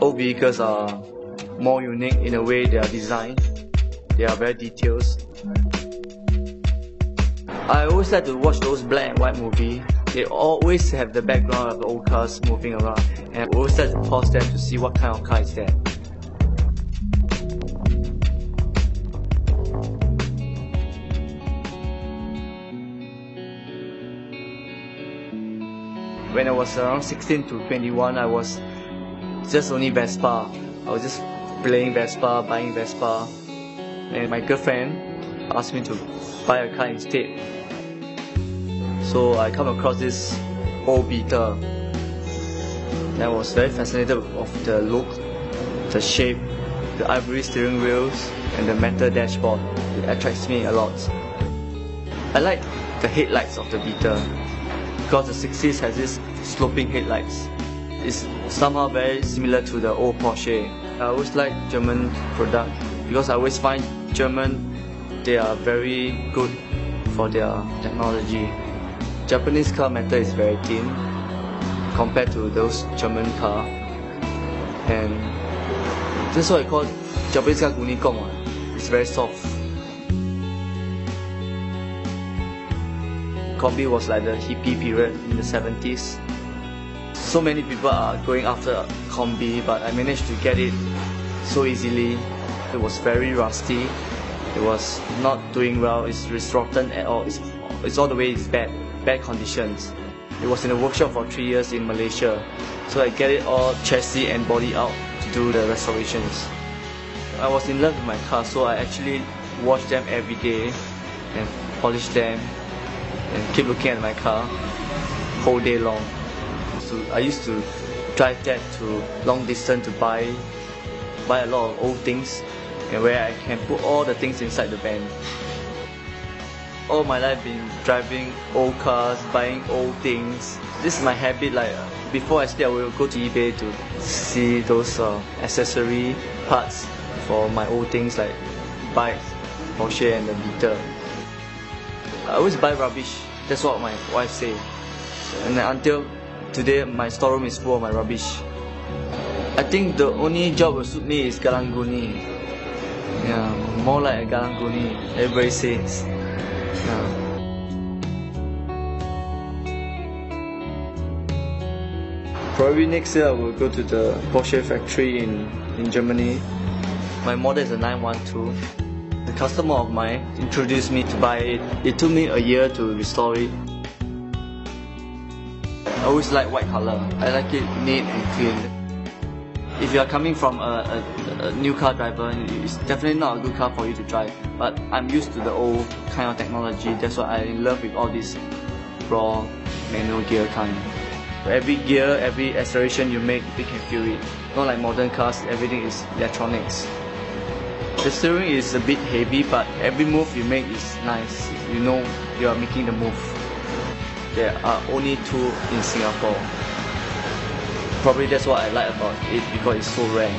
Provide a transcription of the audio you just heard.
Old vehicles are more unique in a way they are designed. They are very detailed. I always like to watch those black and white movies. They always have the background of the old cars moving around, and I always like to pause them to see what kind of car is that. When I was around 16 to 21, I was just only Vespa. I was just playing Vespa, buying Vespa, and my girlfriend asked me to buy a car instead. So I come across this old Beetle. I was very fascinated of the look, the shape, the ivory steering wheels, and the metal dashboard. It attracts me a lot. I like the headlights of the Beetle because the 60s has this sloping headlights. It's somehow very similar to the old Porsche. I always like German product because I always find German, they are very good for their technology. Japanese car metal is very thin compared to those German car, and this is what I call Japanese car gunikong. It's very soft. Kombi was like the hippie period in the 70s. So many people are going after Kombi, but I managed to get it so easily. It was very rusty. It was not doing well. It's rotten at all. It's all the way it's bad conditions. It was in a workshop for 3 years in Malaysia. So I get it all chassis and body out to do the restorations. I was in love with my car, so I actually wash them every day and polish them and keep looking at my car whole day long. So I used to drive that to long distance to buy a lot of old things, and where I can put all the things inside the van. All my life been driving old cars, buying old things. This is my habit. Like before I sleep, I will go to eBay to see those accessory parts for my old things like bikes, Porsche and the Beetle. I always buy rubbish. That's what my wife says. And until today, my storeroom is full of my rubbish. I think the only job will suit me is Galanguni. Yeah, more like a Galanguni, everybody says. Yeah. Probably next year I will go to the Porsche factory in Germany. My model is a 912. The customer of mine introduced me to buy it. It took me a year to restore it. I always like white color. I like it neat and clean. If you are coming from a new car driver, it's definitely not a good car for you to drive. But I'm used to the old kind of technology. That's why I'm in love with all this raw manual gear kind. Every gear, every acceleration you make, you can feel it. Not like modern cars, everything is electronics. The steering is a bit heavy, but every move you make is nice. You know you are making the move. There are only 2 in Singapore. Probably that's what I like about it, because it's so rare.